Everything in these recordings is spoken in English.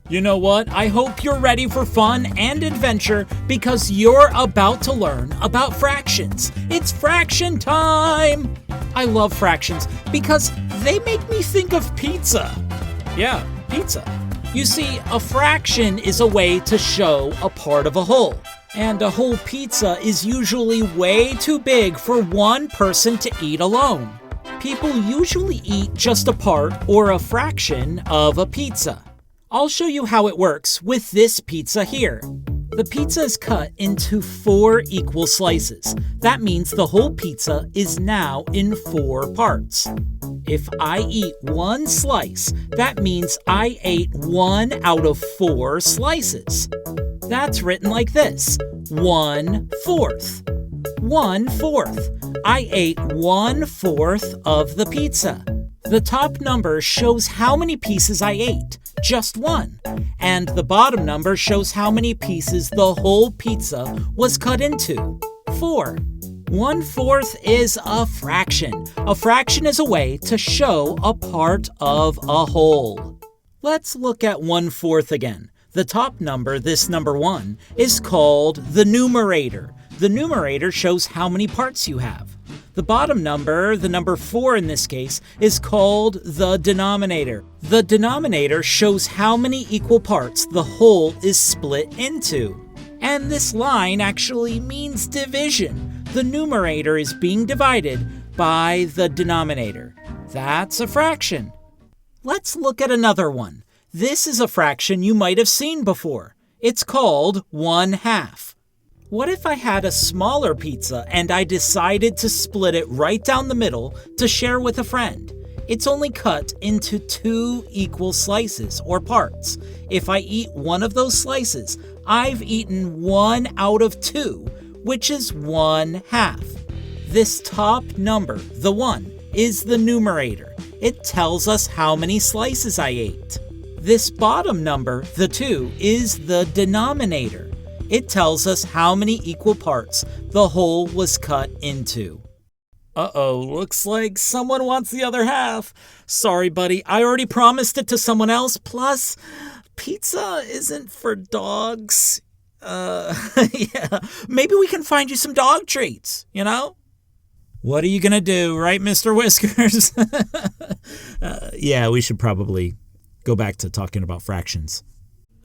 You know what? I hope you're ready for fun and adventure because you're about to learn about fractions. It's fraction time! I love fractions because they make me think of pizza. Yeah, pizza. You see, a fraction is a way to show a part of a whole. And a whole pizza is usually way too big for one person to eat alone. People usually eat just a part or a fraction of a pizza. I'll show you how it works with this pizza here. The pizza is cut into 4 equal slices. That means the whole pizza is now in 4 parts. If I eat 1 slice, that means I ate 1 out of 4 slices. That's written like this: 1/4. 1/4. I ate 1/4 of the pizza. The top number shows how many pieces I ate, just 1. And the bottom number shows how many pieces the whole pizza was cut into, 4. 1/4 is a fraction. A fraction is a way to show a part of a whole. Let's look at 1/4 again. The top number, this number 1, is called the numerator. The numerator shows how many parts you have. The bottom number, the number 4 in this case, is called the denominator. The denominator shows how many equal parts the whole is split into. And this line actually means division. The numerator is being divided by the denominator. That's a fraction. Let's look at another one. This is a fraction you might have seen before. It's called 1/2. What if I had a smaller pizza and I decided to split it right down the middle to share with a friend? It's only cut into 2 equal slices or parts. If I eat one of those slices, I've eaten 1 out of 2, which is 1/2. This top number, the 1, is the numerator. It tells us how many slices I ate. This bottom number, the 2, is the denominator. It tells us how many equal parts the whole was cut into. Uh-oh, looks like someone wants the other half. Sorry, buddy, I already promised it to someone else. Plus, pizza isn't for dogs. Yeah, maybe we can find you some dog treats, you know? What are you gonna do, right, Mr. Whiskers? Yeah, we should probably go back to talking about fractions.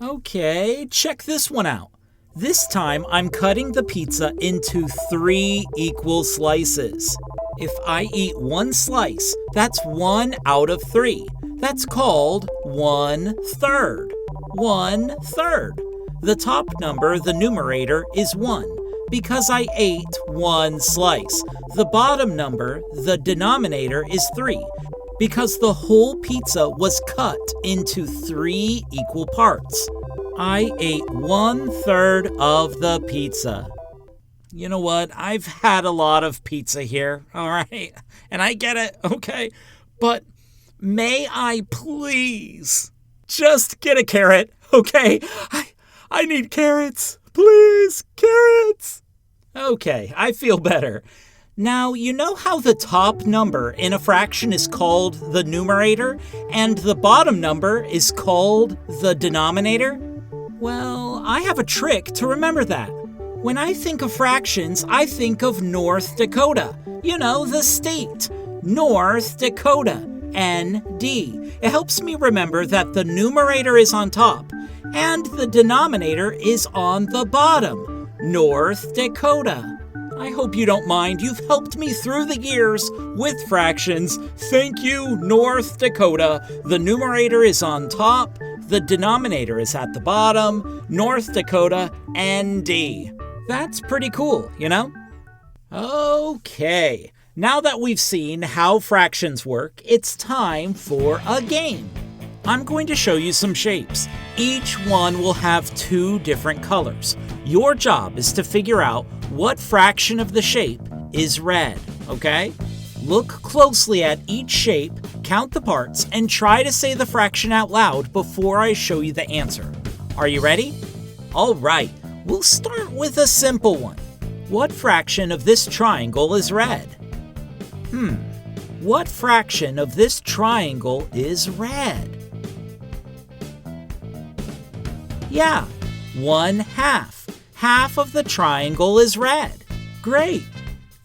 Okay, check this one out. This time, I'm cutting the pizza into 3 equal slices. If I eat 1 slice, that's 1 out of 3. That's called 1/3. 1/3. The top number, the numerator, is 1, because I ate 1 slice. The bottom number, the denominator, is 3, because the whole pizza was cut into 3 equal parts. I ate 1/3 of the pizza. You know what? I've had a lot of pizza here, all right? And I get it, okay? But may I please just get a carrot, okay? I need carrots. Please, carrots. Okay, I feel better. Now, you know how the top number in a fraction is called the numerator and the bottom number is called the denominator? Well, I have a trick to remember that. When I think of fractions, I think of North Dakota. You know, the state. North Dakota. ND. It helps me remember that the numerator is on top and the denominator is on the bottom. North Dakota. I hope you don't mind. You've helped me through the years with fractions. Thank you, North Dakota. The numerator is on top. The denominator is at the bottom. North Dakota, ND. That's pretty cool, you know? Okay, now that we've seen how fractions work, it's time for a game. I'm going to show you some shapes. Each one will have 2 different colors. Your job is to figure out what fraction of the shape is red, okay? Look closely at each shape, count the parts, and try to say the fraction out loud before I show you the answer. Are you ready? All right, we'll start with a simple one. What fraction of this triangle is red? What fraction of this triangle is red? Yeah, 1/2. Half of the triangle is red. Great.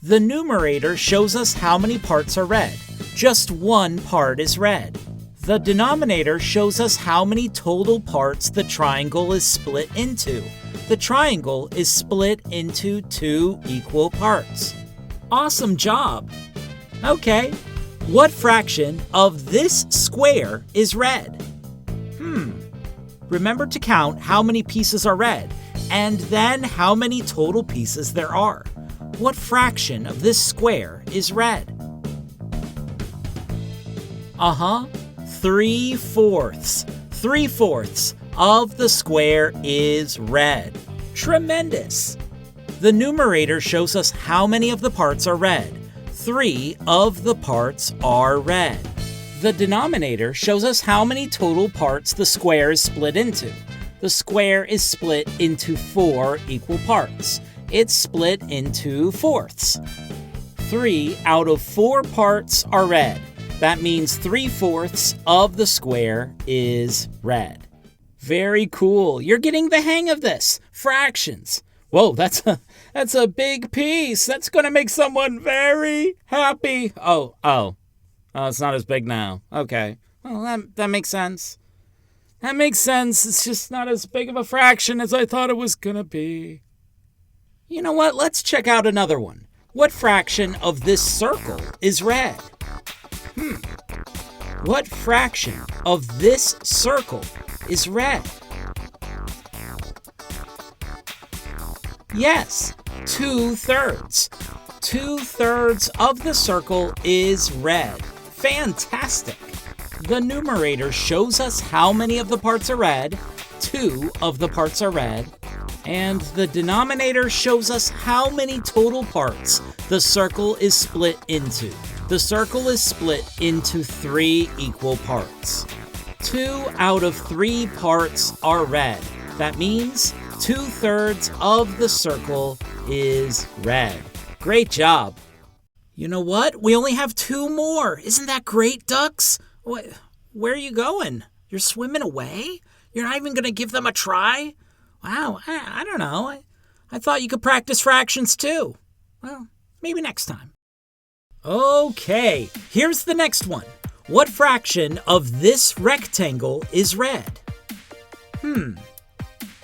The numerator shows us how many parts are red. Just one part is red. The denominator shows us how many total parts the triangle is split into. The triangle is split into 2 equal parts. Awesome job! Okay, what fraction of this square is red? Remember to count how many pieces are red, and then how many total pieces there are. What fraction of this square is red? 3/4. 3/4 of the square is red. Tremendous! The numerator shows us how many of the parts are red. 3 of the parts are red. The denominator shows us how many total parts the square is split into. The square is split into 4 equal parts. It's split into fourths. 3 out of 4 parts are red. That means 3/4 of the square is red. Very cool. You're getting the hang of this. Fractions. Whoa, that's a big piece. That's going to make someone very happy. Oh, it's not as big now. Okay. Well, that makes sense. That makes sense. It's just not as big of a fraction as I thought it was going to be. You know what? Let's check out another one. What fraction of this circle is red? What fraction of this circle is red? Yes, 2/3. 2/3 of the circle is red. Fantastic! The numerator shows us how many of the parts are red. 2 of the parts are red. And the denominator shows us how many total parts the circle is split into. The circle is split into 3 equal parts. 2 out of 3 parts are red. That means 2/3 of the circle is red. Great job. You know what? We only have 2 more. Isn't that great, ducks? Where are you going? You're swimming away? You're not even going to give them a try? Wow, I don't know. I thought you could practice fractions too. Well, maybe next time. Okay, here's the next one. What fraction of this rectangle is red?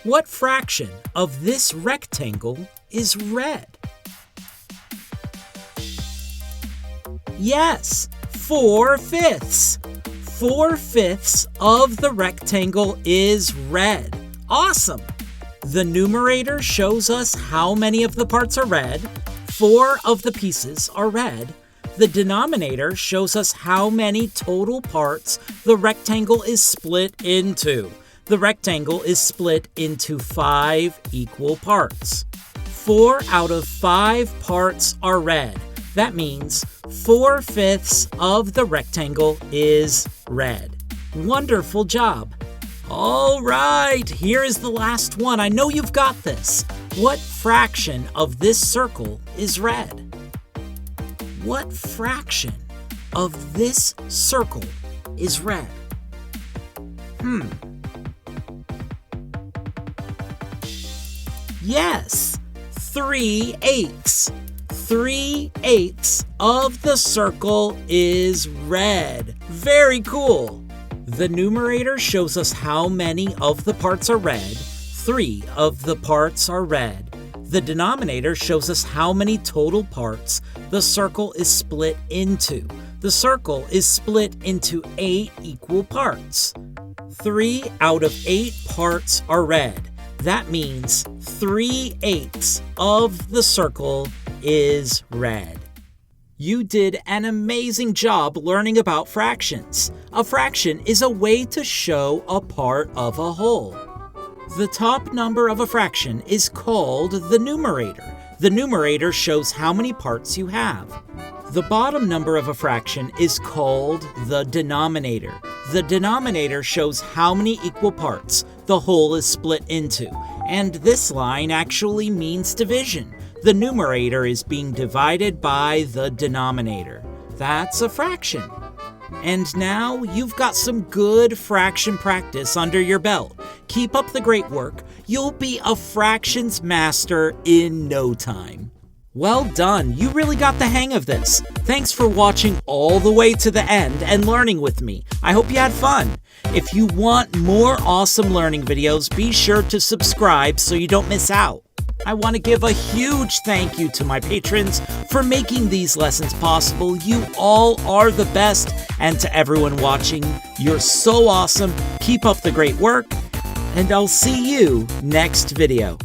What fraction of this rectangle is red? Yes, 4/5. 4/5 of the rectangle is red. Awesome! The numerator shows us how many of the parts are red. 4 of the pieces are red. The denominator shows us how many total parts the rectangle is split into. The rectangle is split into 5 equal parts. 4 out of 5 parts are red. That means 4/5 of the rectangle is red. Wonderful job. All right, here is the last one. I know you've got this. What fraction of this circle is red? What fraction of this circle is red? Yes, 3/8. 3/8 of the circle is red. Very cool. The numerator shows us how many of the parts are red. 3 of the parts are red. The denominator shows us how many total parts the circle is split into. The circle is split into 8 equal parts. 3 out of 8 parts are red. That means 3/8 of the circle is red. You did an amazing job learning about fractions. A fraction is a way to show a part of a whole. The top number of a fraction is called the numerator. The numerator shows how many parts you have. The bottom number of a fraction is called the denominator. The denominator shows how many equal parts the whole is split into. And this line actually means division. The numerator is being divided by the denominator. That's a fraction. And now you've got some good fraction practice under your belt. keep up the great work. You'll be a fractions master in no time. Well done, you really got the hang of this. Thanks for watching all the way to the end and learning with me. I hope you had fun. If you want more awesome learning videos, be sure to subscribe so you don't miss out. I want to give a huge thank you to my patrons for making these lessons possible. You all are the best. And to everyone watching, you're so awesome. Keep up the great work, and I'll see you next video.